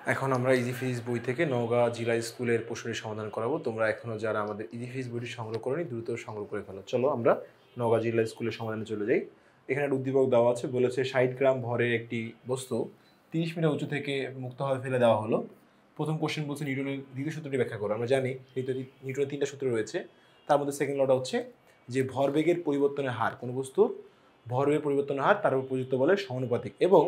এখন আমরা easy physics বই থেকে নওগাঁ জিলা স্কুলের প্রশ্নের সমাধান করাবো। তোমরা এখনো যারা আমাদের ইজি ফিজিক্স বইটি সংগ্রহ করোনি দ্রুত সংগ্রহ করে ফেলো। চলো আমরা নওগাঁ জিলা স্কুলের সমাধানে চলে যাই। এখানে একটা উদ্দীপক দেওয়া আছে, বলেছে 60 গ্রাম ভরের একটি বস্তু 30 মিটার উঁচু থেকে মুক্তভাবে ফেলে দেওয়া হলো। প্রথম কোশ্চেন বলছে নিউটনের দ্বিতীয় সূত্রটি ব্যাখ্যা করো। আমরা জানি নিউটনের 3টা সূত্র রয়েছে, তার মধ্যে সেকেন্ড লটা হচ্ছে যে ভরবেগের পরিবর্তনের হার, কোনো বস্তুর ভরবেগের পরিবর্তনের হার তার উপর প্রযুক্ত বলের সমানুপাতিক, এবং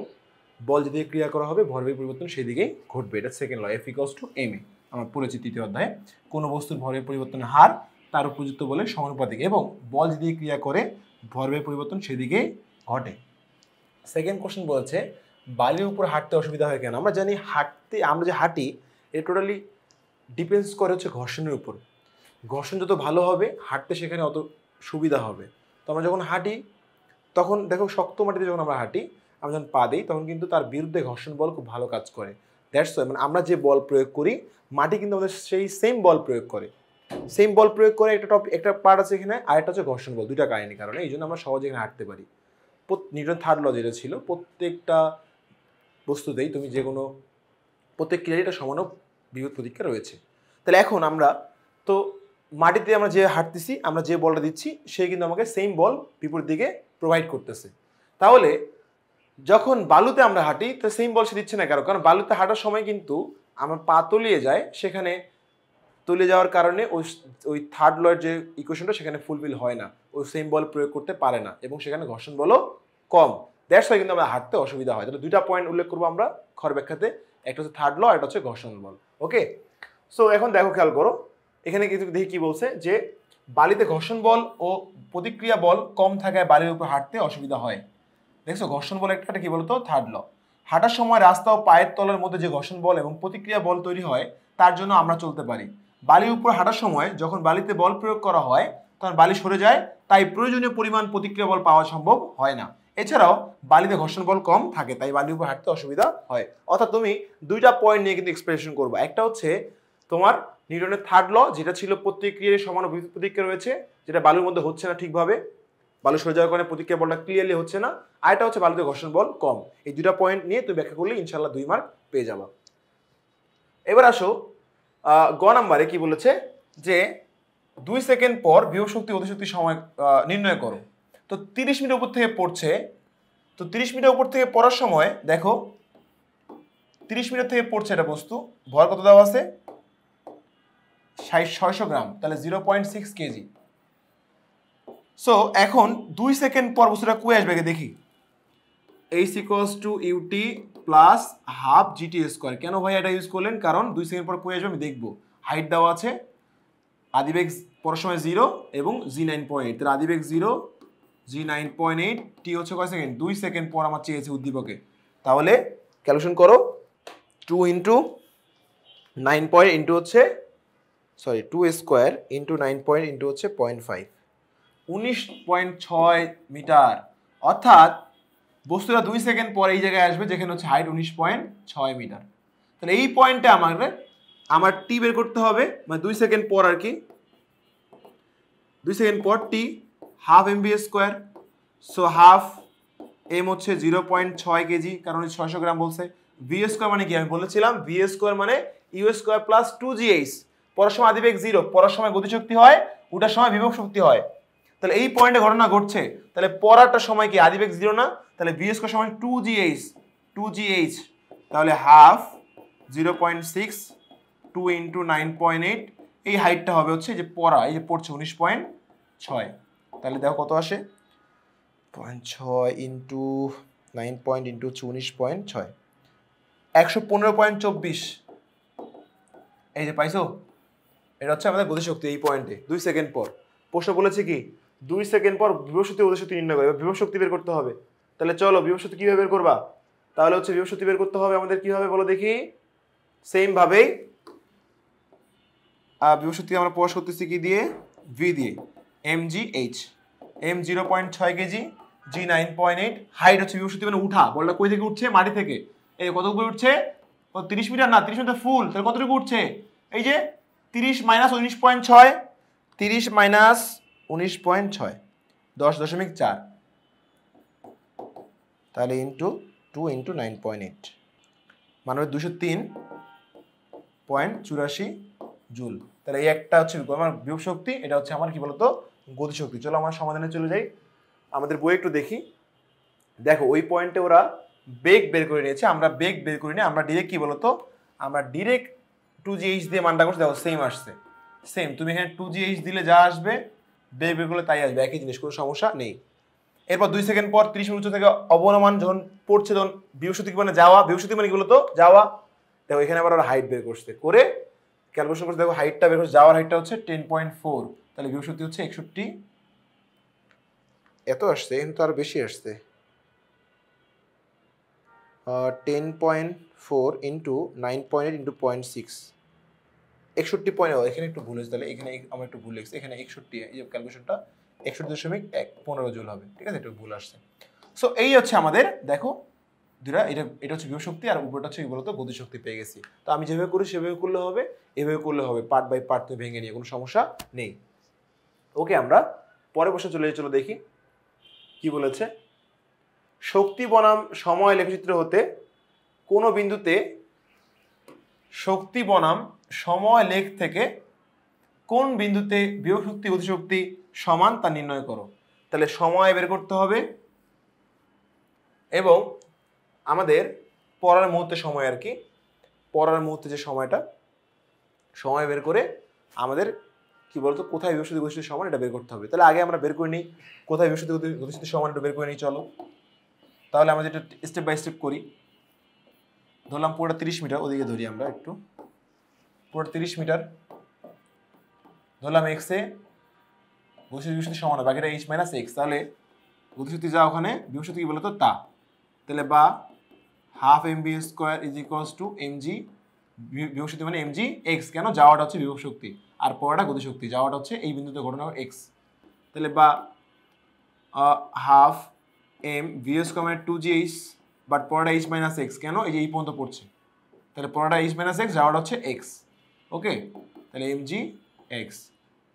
বল যেদিকে ক্রিয়া করা হবে ভরবেগ পরিবর্তন সেদিকেই ঘটবে। এটা second law, F equals to M A আমরা পড়েছি তৃতীয় অধ্যায়ে। কোনো বস্তুর ভরবেগ পরিবর্তনের হার তার উপযুক্ত বলের সমানুপাতিক, এবং বল যেদিকে ক্রিয়া করে ভরবেগ পরিবর্তন সেদিকেই ঘটে। সেকেন্ড কোশ্চেন বলছে বালির উপর হাঁটতে অসুবিধা হয় কেন। আমরা জানি আমরা যে হাঁটি এটা টোটালি ডিপেন্ডস করে হচ্ছে ঘর্ষণের উপর। ঘর্ষণ যত ভালো হবে হাঁটতে সেখানে অত সুবিধা হবে। তো আমরা যখন হাঁটি তখন দেখো শক্ত মাটিতে যখন আমরা হাঁটি, আমরা যখন পা দিই তখন কিন্তু তার বিরুদ্ধে ঘর্ষণ বল খুব ভালো কাজ করে। দ্যাটস ওয়াই মানে আমরা যে বল প্রয়োগ করি মাটি কিন্তু আমাদের সেই সেম বল প্রয়োগ করে। একটা পার্ট আছে এখানে, আর একটা হচ্ছে ঘর্ষণ বল, দুইটা কাহিনী কারণে এই জন্য আমরা সহজে এখানে হাঁটতে পারি। নিউটন থার্ড ল যেটা ছিল, প্রত্যেকটা বস্তুতেই তুমি যে কোনো প্রত্যেক ক্রিয়ারই একটা সমান বিপরীত প্রতিক্রিয়া রয়েছে। তাহলে এখন আমরা তো মাটিতে আমরা যে হাঁটতেছি, আমরা যে বলটা দিচ্ছি সে কিন্তু আমাকে সেম বল বিপরীত দিকে প্রোভাইড করতেছে। তাহলে যখন বালুতে আমরা হাঁটি তো সেম বল সে দিচ্ছে না, কারণ বালুতে হাঁটার সময় কিন্তু আমার পা তলিয়ে যায়, সেখানে তলিয়ে যাওয়ার কারণে ওই থার্ড লয়ের যে ইকুয়েশনটা সেখানে ফুলফিল হয় না, ওই সেম বল প্রয়োগ করতে পারে না, এবং সেখানে ঘর্ষণ বলও কম। দ্যাটস ওয়াই কিন্তু আমরা হাঁটতে অসুবিধা হয়। তাহলে দুইটা পয়েন্ট উল্লেখ করবো আমরা খর ব্যাখ্যাতে, একটা হচ্ছে থার্ড ল, একটা হচ্ছে ঘর্ষণ বল। ওকে, সো এখন দেখো খেয়াল করো, এখানে কিছু দেখি কি বলছে, যে বালিতে ঘর্ষণ বল ও প্রতিক্রিয়া বল কম থাকায় বালির উপর হাঁটতে অসুবিধা হয়। দেখছো ঘর্ষণ বল একটা কি বলতো, থার্ড ল। হাঁটার সময় রাস্তা ও পায়ের তলার মধ্যে যে ঘর্ষণ বল এবং প্রতিক্রিয়া বল তৈরি হয় তার জন্য আমরা চলতে পারি। বালির উপর হাঁটার সময় যখন বালিতে বল প্রয়োগ করা হয় তখন বালি সরে যায়, তাই প্রয়োজনীয় পরিমাণ প্রতিক্রিয়া বল পাওয়া সম্ভব হয় না। এছাড়াও বালিতে ঘর্ষণ বল কম থাকে, তাই বালির উপর হাঁটতে অসুবিধা হয়। অর্থাৎ তুমি দুইটা পয়েন্ট নিয়ে কিন্তু এক্সপ্রেশন করবো। একটা হচ্ছে তোমার নিউটনের থার্ড ল, যেটা ছিল প্রতিক্রিয়ার সমান প্রতিক্রিয়া রয়েছে, যেটা বালুর মধ্যে হচ্ছে না ঠিকভাবে, বালু সরে যাওয়ার কারণে প্রতিক্রিয়া বলটা ক্লিয়ারলি হচ্ছে না। আরেকটা হচ্ছে বালুতে ঘর্ষণ বল কম। এই দুটা পয়েন্ট নিয়ে তুমি ব্যাখ্যা করলে ইনশাল্লাহ 2 মার্ক পেয়ে যাবা। এবার আসো গ নাম্বারে কি বলেছে, যে 2 সেকেন্ড পর বিভব শক্তি অধিশক্তি সময় নির্ণয় করো। তো 30 মিটার উপর থেকে পড়ছে, তো 30 মিটার উপর থেকে পড়ার সময় দেখো 30 মিটার থেকে পড়ছে এটা বস্তু, ভর কত দেওয়া আছে 600 গ্রাম, তাহলে 0.6 কেজি। সো এখন 2 সেকেন্ড পর বস্তুটা কই আসবে দেখি, h equals to ut plus half gt square. কেন ভাই এটা ইউজ করলেন, কারণ 2 সেকেন্ড পর কই আসবে আমি দেখবো। হাইট দেওয়া আছে, আদিবেগ পড়ার সময় 0 এবং g9.8, তাহলে আদিবেগ 0 g9.8, টি হচ্ছে কয় সেকেন্ড, 2 সেকেন্ড পর আমার চেয়েছে উদ্দীপকে। তাহলে ক্যালকুলেশন করো, 2 ইন্টু 9 ইন্টু হচ্ছে 2 স্কোয়ার ইন্টু 9 ইন্টু হচ্ছে 0.5, 19.6 মিটার। অর্থাৎ বস্তুটা 2 সেকেন্ড পর এই জায়গায় আসবে যেখানে হচ্ছে হাইট 19.6 মিটার। তাহলে এই পয়েন্টে আমার টি বের করতে হবে, মানে 2 সেকেন্ড পর আর কি, 2 সেকেন্ড পর T half M V square. So half M হচ্ছে 0.6 কেজি, কারণ 600 গ্রাম বলছে। ভি স্কোয়ার মানে কি আমি বলেছিলাম, ভি স্কোয়ার মানে ইউ স্কোয়ার প্লাস 2gh। পড়ার সময় আদিবেগ 0, পড়ার সময় গতিশক্তি হয়, ওটার সময় বিভব শক্তি হয়। তাহলে এই পয়েন্টে ঘটনা ঘটছে, তাহলে পড়াটা সময় কি আদিবেগ 0 না, তাহলে ভি স্কোয়ার সময় 2gh, তাহলে হাফ 0.6 2 ইন্টু 9.8, এই হাইটটা হবে হচ্ছে যে পড়া, এই যে পড়ছে 19.6, তাহলে দেখো কত আসে 0.6 ইন্টু 9 ইন্টু 19.6, 115.24। এই যে পাইছো, এটা হচ্ছে আমাদের গতিশক্তি এই পয়েন্টে 2 সেকেন্ড পর। প্রশ্ন বলেছে কি 2 সেকেন্ড পর বিভব শক্তি অধিশক্তি নির্ণয় করবে, বিভব শক্তি বের করতে হবে। তাহলে চলো বিভব শক্তি কিভাবে বের করবা, তাহলে হচ্ছে বিভব শক্তি বের করতে হবে আমাদের কিভাবে বলো দেখি, সেম ভাবেই বিভব শক্তি আমরা প্রকাশ করতেছি কি দিয়ে, ভি দিয়ে, mgh, m 0.6 KG, g 9.8, height হচ্ছে বিভব শক্তি মানে উঠা, বলটা কই থেকে উঠছে, মাটি থেকে। এই কত উপরে উঠছে, 30 মিটার না, 30 মিটার ফুল, তাহলে কতটুকু উঠছে, এই যে 30 মাইনাস 19.6, 30 মাইনাস 19.6, 10.4, তাহলে ইন্টু 2 ইন্টু 9.8 মানে 203 0.84 জুল। তাহলে এই একটা হচ্ছে আমার বিভব শক্তি, এটা হচ্ছে আমার কি বলতো গতিশক্তি। চলো আমার সমাধানে চলে যাই। আমাদের বই একটু দেখি। দেখো ওই পয়েন্টে ওরা বেগ বের করে নিয়েছে, আমরা বেগ বের করি না, আমরা ডিরেক্ট কি বলতো, আমরা ডিরেক্ট 2gh দিয়ে মানটা করছি। দেখো সেম আসছে, সেম। তুমি এখানে 2gh দিলে যা আসবে বেগ বের করলে তাই আসবে, একই জিনিস, কোনো সমস্যা নেই। এরপর 2 সেকেন্ড পর 30 মিনিট থেকে অবনমান যখন পড়ছে, তখন বিভব শক্তি মানে যাওয়া, বিভব শক্তি মানে কি বলতো যাওয়া। দেখো এখানে আবার ওরা হাইট বের করছে, করে ক্যালকুলেশন করছে। দেখো হাইটটা বের করছে, যাওয়ার হাইটটা হচ্ছে 10.4, তাহলে বিভব শক্তি হচ্ছে 61। এত আসছে, কিন্তু আরো বেশি আসছে। 10.4 ইন্টু 9.8 ইন্টু 0.6, 61 এখানে একটু ভুল হয়েছে। তাহলে এখানে আমার একটু ভুল লেগেছে, এখানে 61, এই যে ক্যালকুলেশনটা 61.15 জুল হবে, ঠিক আছে, একটু ভুল আসছে। সো এই হচ্ছে আমাদের, দেখো দুটা, এটা হচ্ছে বিভব শক্তি, আর উপরটা হচ্ছে কি বলতো গতিশক্তি পেয়ে গেছি। তো আমি যেভাবে করি সেভাবে করলে হবে, এভাবে করলে হবে, পার্ট বাই পার্ট তুমি ভেঙে নিয়ে কোনো সমস্যা নেই। ওকে, আমরা পরে বসে চলো দেখি কি বলেছে। শক্তি বনাম সময় লেখচিত্র হতে কোনো বিন্দুতে শক্তি বনাম সময় লেখ থেকে কোন বিন্দুতে বিভব শক্তি গতিশক্তি সমান তা নির্ণয় করো। তাহলে সময় বের করতে হবে, এবং আমাদের পড়ার মুহূর্তে সময় আর কি, পড়ার মুহূর্তে যে সময়টা, সময় বের করে আমাদের কি বলতো কোথায় বিভব শক্তি গতিশক্তি সমান এটা বের করতে হবে। তাহলে আগে আমরা বের করে নিই কোথায় বিভব শক্তি গতিশক্তি সমান, এটা বের করে নিই চলো। তাহলে আমরা যেটা স্টেপ বাই স্টেপ করি, ধরলাম পুরোটা 30 মিটার, ওদিকে ধরি আমরা একটু, পুরোটা 30 মিটার ধরলাম। এক্সে গতিশক্তি সমান, বাকিটা এইচ মাইনাস এক্স। তাহলে গতিশক্তি যা ওখানে বিভব শক্তি কি বলতো তা, তাহলে বা half mv square is equals two mg, বিভব শক্তি মানে mg এক্স, কেন যাওয়াটা হচ্ছে বিভব শক্তি আর পড়াটা গতিশক্তি, যাওয়াটা হচ্ছে এই বিন্দুতে ঘটনা এক্স। তাহলে বা হাফ এম ভি স্কোয়ার মানে 2gh, বাট পড়াটা এইচ মাইনাস এক্স, কেন এই যে এই পর্যন্ত পড়ছে, তাহলে পড়াটা এইচ মাইনাস এক্স, যাওয়াটা হচ্ছে এক্স। ওকে, তাহলে mg এক্স,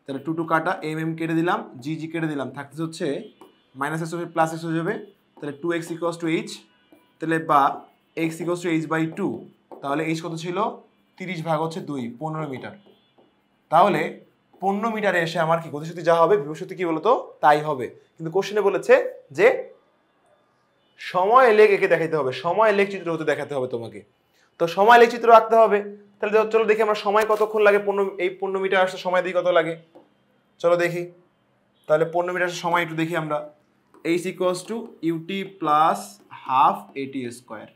তাহলে 2 কাটা এম কেটে দিলাম, জি কেটে দিলাম, থাকতে হচ্ছে মাইনাস এক্স হবে প্লাস এক্স হয়ে যাবে, তাহলে 2x ইকুয়ালস টু এইচ, তাহলে বা x equals to H by 2, তাহলে এইচ কত ছিল 30 ভাগ হচ্ছে 2, 15 মিটার। তাহলে 15 মিটারে এসে আমার কি গতিশক্তি যা হবে বিভব শক্তি কি বলতো তাই হবে। কিন্তু কোশ্চেনে বলেছে যে সময় লেখ একে দেখাইতে হবে, সময় লেখ চিত্র হতে দেখাতে হবে তোমাকে। তো সময় লেখ চিত্র আঁকতে হবে। তাহলে চলো দেখি আমরা সময় কতক্ষণ লাগে, 15 মিটার আসতে সময় দিই কত লাগে, চলো দেখি। তাহলে 15 মিটার সময় একটু দেখি আমরা, H equals to UT plus half AT square,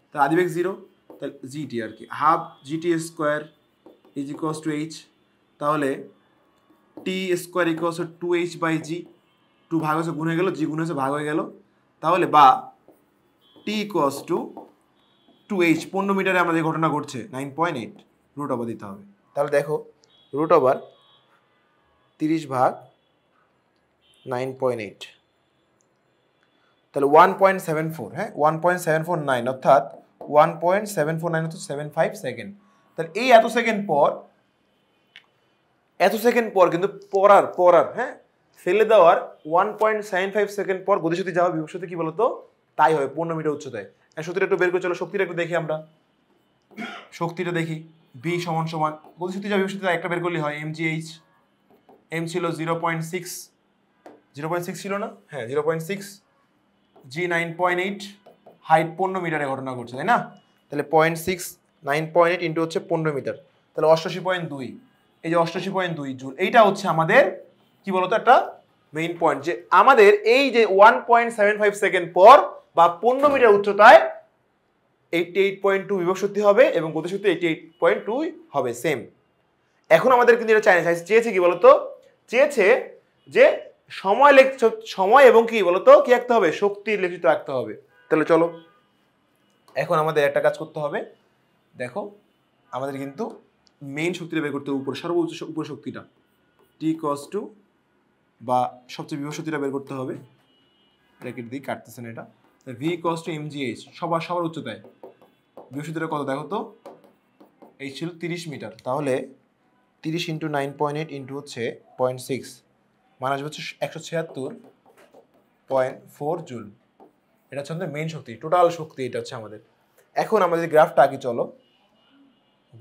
তাহলে আদিবেগ 0, তাহলে জিটি আর কি, half GT square is equals to H, তাহলে T square equals to 2h by G, 2 ভাগ হচ্ছে গুণ হয়ে গেল, জি গুণ হচ্ছে ভাগ হয়ে গেল, তাহলে বা টি ইকুয়ালস টু 2h, 15 মিটারে আমাদের ঘটনা ঘটছে 9.8, রুট ওভার দিতে হবে। তাহলে দেখো রুট ওভার 30 ভাগ 9.8, তাহলে 1.74, হ্যাঁ 1.749, অর্থাৎ 1.749 হচ্ছে 75 সেকেন্ড। তাহলে এই এত সেকেন্ড পর কিন্তু পড়ার হ্যাঁ ফেলে দেওয়ার 1.75 সেকেন্ড পর গতিশক্তি যাওয়া বিভব শক্তি কি বলতো তাই হয় 15 মিটার উচ্চতায়। শক্তিটা একটু বের করে চলো, শক্তিটা একটু দেখি আমরা, শক্তিটা দেখি। ভি সমান সমান গতিশক্তি যা বিভব শক্তি একটা বের করলে হয় mgh, এম ছিল 0.6 ছিল না, হ্যাঁ 0.6, জি 9.8, হাইট 15 মিটারে ঘটনা ঘটছে তাই না, তাহলে 0.6 9.8 ইন্টু হচ্ছে 15 মিটার, তাহলে 88.2, এই যে 88.2 জুল। এইটা হচ্ছে আমাদের কি বলতো একটা মেইন পয়েন্ট, যে আমাদের এই যে 1.75 সেকেন্ড পর বা 15 মিটার উচ্চতায় 88.2 বিভব শক্তি হবে এবং গতিশক্তি 88.2 হবে সেম। এখন আমাদের কিন্তু এটা চেয়েছে কি বলতো, চেয়েছে যে সময় এবং কি বলতো কি রাখতে হবে, শক্তির লেখিত রাখতে হবে। তাহলে চলো এখন আমাদের একটা কাজ করতে হবে, দেখো আমাদের কিন্তু মেইন শক্তিটা বের করতে হবে, উপর সর্বোচ্চ উপর শক্তিটা টি কস টু বা সবচেয়ে বিভব শক্তিটা বের করতে হবে, ব্র্যাকেট দিয়ে কাটতেছে না এটা, ভি কস টু এমজিএইচ, সবার উচ্চতায় বিভব শক্তিটা কত দেখো তো, এই ছিল 30 মিটার, তাহলে 30 ইন্টু 9.8 ইন্টু হচ্ছে 0.6 মানে হচ্ছে 176.4 জুল। এটা হচ্ছে আমাদের মেইন শক্তি, টোটাল শক্তি এটা হচ্ছে আমাদের। এখন আমাদের গ্রাফটা আঁকি চলো,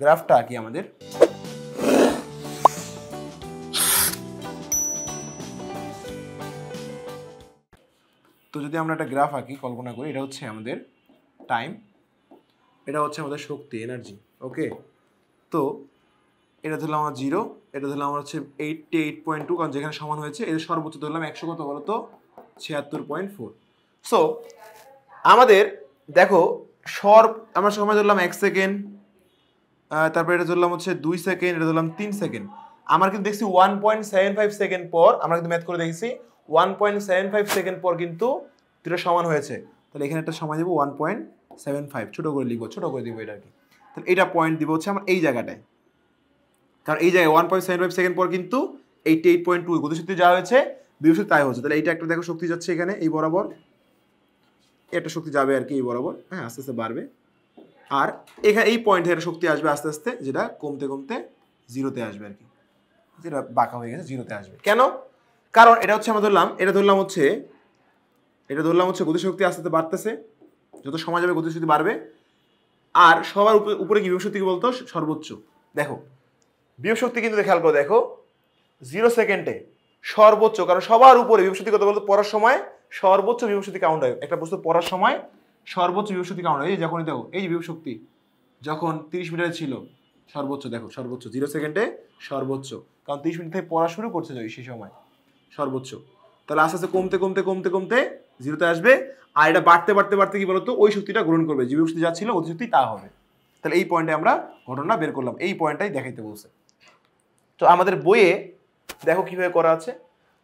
গ্রাফটা কি আমাদের তো যদি আমরা একটা গ্রাফ আঁকি কল্পনা করি, এটা হচ্ছে আমাদের টাইম, এটা হচ্ছে আমাদের শক্তি এনার্জি। ওকে, তো এটা ধরলাম আমার 0, এটা ধরলাম আমার হচ্ছে 88.2, কারণ যেখানে সমান হয়েছে এর সর্বোচ্চ ধরলাম 100 কত বলো তো 76.4। সো আমাদের দেখো আমরা সময় ধরলাম 1 সেকেন্ড, তারপরে এটা ধরলাম হচ্ছে 2 সেকেন্ড, এটা ধরলাম 3 সেকেন্ড। আমার কিন্তু দেখছি 1.75 সেকেন্ড পর, আমরা কিন্তু ম্যাথ করে দেখেছি 1.75 সেকেন্ড পর কিন্তু দুটো সমান হয়েছে। তাহলে এখানে একটা সময় দিব 1.75, ছোট করে লিখবো, ছোট করে দিব এটা আর কি। তাহলে এটা পয়েন্ট দিব হচ্ছে আমার এই জায়গাটায়, কারণ এই জায়গায় 1.75 সেকেন্ড পর কিন্তু 88.2 গতিশক্তি যা হয়েছে বিভব তাই হচ্ছে। তাহলে এইটা একটা দেখো শক্তি যাচ্ছে এখানে এই বরাবর, একটা শক্তি যাবে আর কি এই বরাবর, হ্যাঁ আস্তে আস্তে বাড়বে। আর এখানে এই পয়েন্টে একটা শক্তি আসবে আস্তে আস্তে, যেটা কমতে কমতে 0-তে আসবে আর কি, যেটা বাঁকা হয়ে গেছে 0-তে আসবে। কেন? কারণ এটা হচ্ছে আমরা ধরলাম, এটা ধরলাম হচ্ছে গতিশক্তি আস্তে আস্তে বাড়তেছে, যত সময় যাবে গতিশক্তি বাড়বে। আর সবার উপরে কি বিভব শক্তি কি বলতো সর্বোচ্চ। দেখো বিভব শক্তি কিন্তু খেয়াল করে দেখো 0 সেকেন্ডে সর্বোচ্চ, কারণ সবার উপরে বিভব শক্তি কত বলতো পড়ার সময় সর্বোচ্চ বিভব শক্তি কাউন্ট হয়, একটা বস্তু পড়ার সময় সর্বোচ্চ বিভব শক্তি কাউন্ট হয়। এই যখন দেখো এই যে বিভব শক্তি যখন 30 মিটারে ছিল সর্বোচ্চ, দেখো সর্বোচ্চ 0 সেকেন্ডে সর্বোচ্চ, কারণ 30 মিনিট থেকে পড়া শুরু করছে সেই সময় সর্বোচ্চ। তাহলে আস্তে আস্তে কমতে কমতে কমতে কমতে 0-তে আসবে। আর এটা বাড়তে বাড়তে বাড়তে কি বলতো ওই শক্তিটা গ্রহণ করবে, যে বিভব শক্তি যা ছিল গতিশক্তি তা হবে। তাহলে এই পয়েন্টে আমরা ঘটনা বের করলাম, এই পয়েন্টটাই দেখাইতে বলছে। তো আমাদের বইয়ে দেখো কিভাবে করা আছে,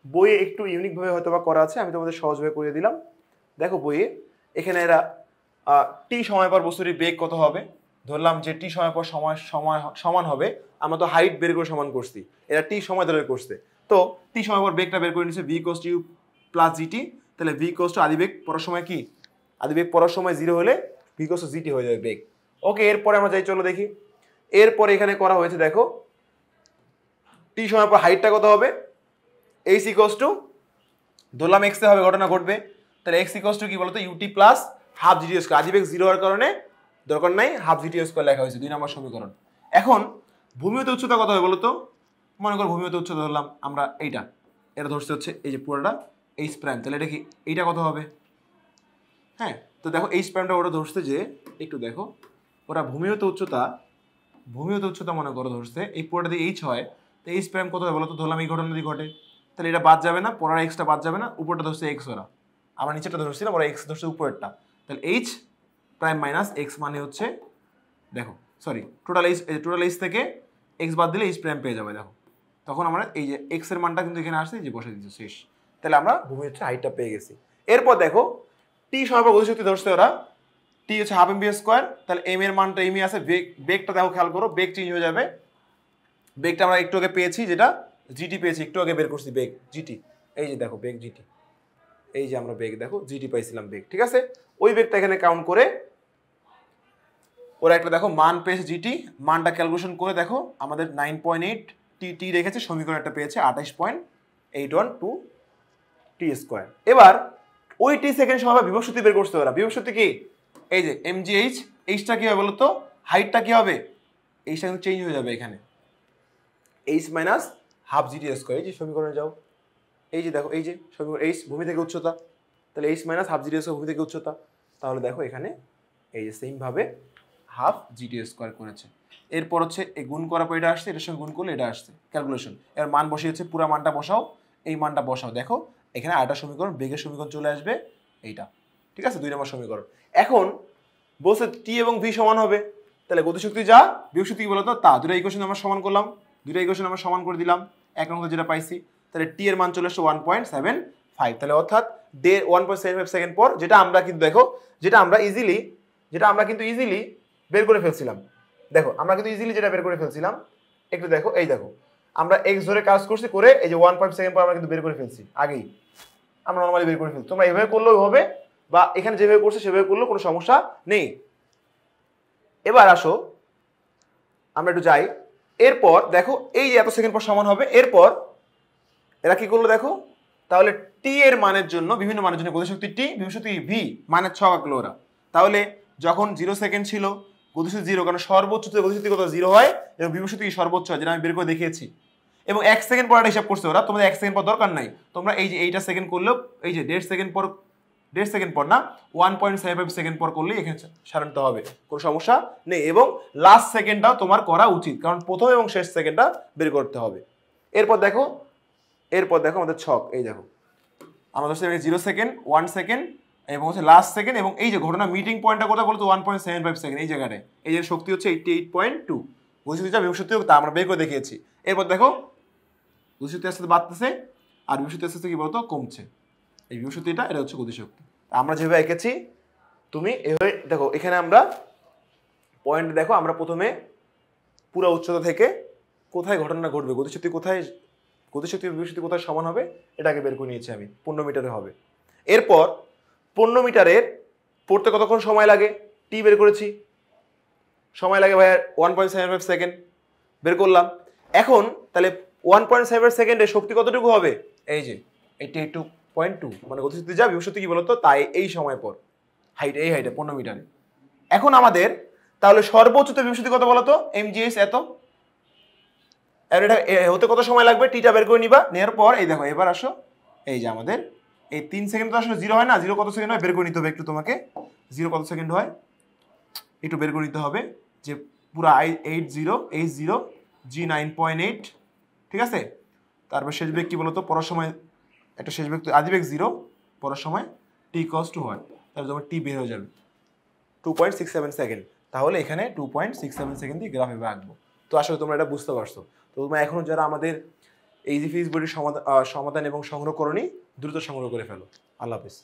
বইয়ে একটু ইউনিকভাবে হয়তো বা করা আছে, আমি তোমাদের সহজভাবে করে দিলাম। দেখো বইয়ে এখানে এরা টি সময় পর বস্তুটির বেগ কত হবে, ধরলাম যে টি সময় পর সমান হবে, আমরা তো হাইট বের করে সমান করছি, এরা টি সময় ধরে করছে। তো টি সময় পর বেগটা বের করে নিচ্ছে v equals to u plus g t. তাহলে ভি ইকুয়ালস টু আদিবেগ পড়ার সময় কি, আদিবেগ পড়ার সময় 0 হলে ভি ইকুয়ালস টু জিটি হয়ে যাবে বেগ। ওকে, এরপরে আমরা যাই, চলো দেখি। এরপরে এখানে করা হয়েছে দেখো টি সময় পর হাইটটা কত হবে, এইচ ইকুয়ালস টু ধরলাম এক্স এ হবে, ঘটনা ঘটবে। তাহলে এক্স ইকুয়ালস টু কি বলতো UT plus half GT square, আদিবেগ 0 হওয়ার কারণে দরকার নাই হাফ জিটি স্কোয়ার লেখা হয়েছে 2 নম্বর সমীকরণ। এখন ভূমিগত উচ্চতা কত হবে বলতো, মনে করো ভূমিগত উচ্চতা ধরলাম আমরা এটা ধরছে হচ্ছে এই যে পুরোটা এইচ প্রাইম, তাহলে এটা কি এইটা কত হবে, হ্যাঁ তো দেখো এইচ প্রাইমটা ওটা ধরছে যে একটু দেখো ওরা ভূমিগত উচ্চতা মনে করো ধরছে এই পুরোটা দিয়ে এইচ হয়, তো এইচ প্রাইম কত হবে বলতো, ধরলাম এই ঘটনা যদি ঘটে তাহলে এটা বাদ যাবে না, পরের এক্সটা বাদ যাবে না, উপরটা ধরছে এক্স, ওরা আমরা নিচেটা ধরছিলাম, ওরা এক্স ধরছে উপরেরটা। তাহলে এইচ প্রাইম মাইনাস এক্স মানে হচ্ছে দেখো সরি টোটাল এইচ থেকে এক্স বাদ দিলে এইচ প্রাইম পেয়ে যাবে। দেখো তখন আমরা এই যে এক্স এর মানটা কিন্তু এখানে আসছে, যে বসে দিচ্ছে শেষ। তাহলে আমরা ভূমি হচ্ছে হাইটটা পেয়ে গেছি। এরপর দেখো টি সময় পর গতিশক্তি ধরছে ওরা, টি হচ্ছে হাফ এম বি স্কোয়ার, তাহলে এম এর মানটা এমই আছে, বেগটা দেখো খেয়াল করো, বেগ চেঞ্জ হয়ে যাবে। বেগটা আমরা একটু আগে পেয়েছি, যেটা জিটি পেয়েছি, একটু আগে বের করছি বেগ জিটি, এই যে দেখো বেগ জিটি, এই যে আমরা বেগ দেখো জিটি পাইছিলাম বেগ, ঠিক আছে। ওই বেগটা এখানে কাউন্ট করে ওরা একটা দেখো মান পেয়েছে জিটি, মানটা ক্যালকুলেশন করে দেখো আমাদের 9.8 টি রেখেছে, সমীকরণ একটা পেয়েছে 28.812 টি স্কোয়ার। এবার ওই টি সেকেন্ড সময় বিভব শক্তি বের করতে ওরা, বিভব শক্তি কি এই যে এমজিএইচ, এইচটা কি হবে বলতো, হাইটটা কি হবে, এইচটা কিন্তু চেঞ্জ হয়ে যাবে এখানে, H minus half GT square, এই যে সমীকরণে যাও, এই যে দেখো এই যে সমীকরণ এইচ ভূমি থেকে উচ্চতা, তাহলে H minus half GT square ভূমি থেকে উচ্চতা, তাহলে দেখো এখানে এই যে সেমভাবে হাফ জিটি স্কোয়ার করেছে। এরপর হচ্ছে এই গুণ করার পর এটা আসছে, এটার সঙ্গে গুণ করলে এটা আসছে ক্যালকুলেশন, এর মান বসিয়েছে, পুরো মানটা বসাও, এই মানটা বসাও, দেখো এখানে আরেকটা সমীকরণ বেগের সমীকরণ চলে আসবে এইটা, ঠিক আছে 2 নম্বর সমীকরণ। এখন বলছে টি এবং ভি সমান হবে, তাহলে গতিশক্তি যা বিভব শক্তি কি বলতো তা, দুটো ইকুয়েশন আমরা সমান করলাম, দুটো ইকুয়েশন আমরা সমান করে দিলাম, এক নম্বর যেটা পাইছি, তাহলে টি এর মান চলে আসছে 1.75, তাহলে অর্থাৎ 1.75 সেকেন্ড পর, যেটা আমরা কিন্তু দেখো যেটা আমরা কিন্তু ইজিলি বের করে ফেলছিলাম, দেখো আমরা কিন্তু ইজিলি যেটা বের করে ফেলছিলাম, একটু দেখো এই দেখো আমরা এক্স ধরে কাজ করছি, করে এই যে 1 সেকেন্ড পর আমরা কিন্তু বের করে ফেলছি, আগেই আমরা নরমালি বের করে ফেলছি, তোমরা এইভাবে করলেও হবে বা এখানে যেভাবে করছে সেভাবে করলেও কোনো সমস্যা নেই। এবার আসো আমরা একটু যাই, এরপর দেখো এই যে এত সেকেন্ড পর সমান হবে, এরপর এরা কি করলো দেখো, তাহলে টি এর মানের জন্য বিভিন্ন মানের জন্য গতিশক্তি টি, বিভব শক্তি ভি মানের ছক আঁকলো ওরা। তাহলে যখন 0 সেকেন্ড ছিল গতিশক্তি 0, কারণ সর্বোচ্চ গতিশক্তি কত 0 হয় এবং বিভব শক্তি সর্বোচ্চ হয়, যেটা আমি বের করে দেখিয়েছি। এবং 1 সেকেন্ড পর একটা হিসাব করছে ওরা, তোমাদের 1 সেকেন্ড পর দরকার নাই, তোমরা এই যে এইটা সেকেন্ড করলেও, এই যে 1.5 সেকেন্ড পর না 1.75 সেকেন্ড পর করলেই এখানে সারাতে হবে, কোনো সমস্যা নেই। এবং লাস্ট সেকেন্ডটাও তোমার করা উচিত, কারণ প্রথম এবং শেষ সেকেন্ডটা বের করতে হবে। এরপর দেখো আমাদের ছক, এই দেখো আমাদের 0 সেকেন্ড, 1 সেকেন্ড এবং হচ্ছে লাস্ট সেকেন্ড, এবং এই যে ঘটনা মিটিং পয়েন্টটা কোথায় বলতো 1.75 সেকেন্ড, এই জায়গাটায়। এই যে শক্তি হচ্ছে 88.2, গতিশক্তিটা বিভব শক্তি তা আমরা বের করে দেখিয়েছি। এরপর দেখো গতিশক্তি আস্তে আস্তে বাড়তেছে আর বিভব শক্তি আস্তে আস্তে কি বলতো কমছে। এই বিভব শক্তিটা এটা হচ্ছে গতিশক্তি। আমরা যেভাবে এঁকেছি তুমি এভাবে দেখো, এখানে আমরা পয়েন্ট দেখো, আমরা প্রথমে পুরো উচ্চতা থেকে কোথায় ঘটনা ঘটবে, গতিশক্তি বিভব শক্তি কোথায় সমান হবে এটাকে বের করে নিয়েছি আমি, 15 মিটারে হবে। এরপর 15 মিটারের পড়তে কতক্ষণ সময় লাগে টি বের করেছি, সময় লাগে ভাইয়া 1.75 সেকেন্ড বের করলাম। এখন তাহলে 1.75 সেকেন্ডে শক্তি কতটুকু হবে, এই যে 88.2, মানে গতিশক্তি যা বিভব শক্তি কি বলতো তাই এই সময় পর এই হাইটে 15 মিটারে। এখন আমাদের তাহলে সর্বোচ্চ বিভব শক্তি কত বলতো, mgh এত, আর এটা হতে কত সময় লাগবে টিটা বের করে নিবা, নেওয়ার পর এই দেখো এবার আসো, এই যে আমাদের এই 3 সেকেন্ড তো আসলে 0 হয় না, 0 কত সেকেন্ড হয় বের করে নিতে হবে একটু তোমাকে, 0 কত সেকেন্ড হয় একটু বের করে নিতে হবে, যে পুরো H0 G 9.8, ঠিক আছে। তারপর শেষ বেগ কি বলতো পড়ার সময়, একটা শেষ বেগ আদি বেগ 0, পড়ার সময় টি কস টু হয়, তাহলে তোমার টি বের হয়ে যাবে 2.67 সেকেন্ড। তাহলে এখানে 2.67 সেকেন্ড দিয়ে গ্রাফে আঁকবো। তো আসলে তোমরা এটা বুঝতে পারছো। তো তোমরা এখনো যারা আমাদের ইজি ফিজিক্স বইটির সমাধান এবং সংগ্রহ করনি দ্রুত সংগ্রহ করে ফেলো। আল্লাহ হাফেজ।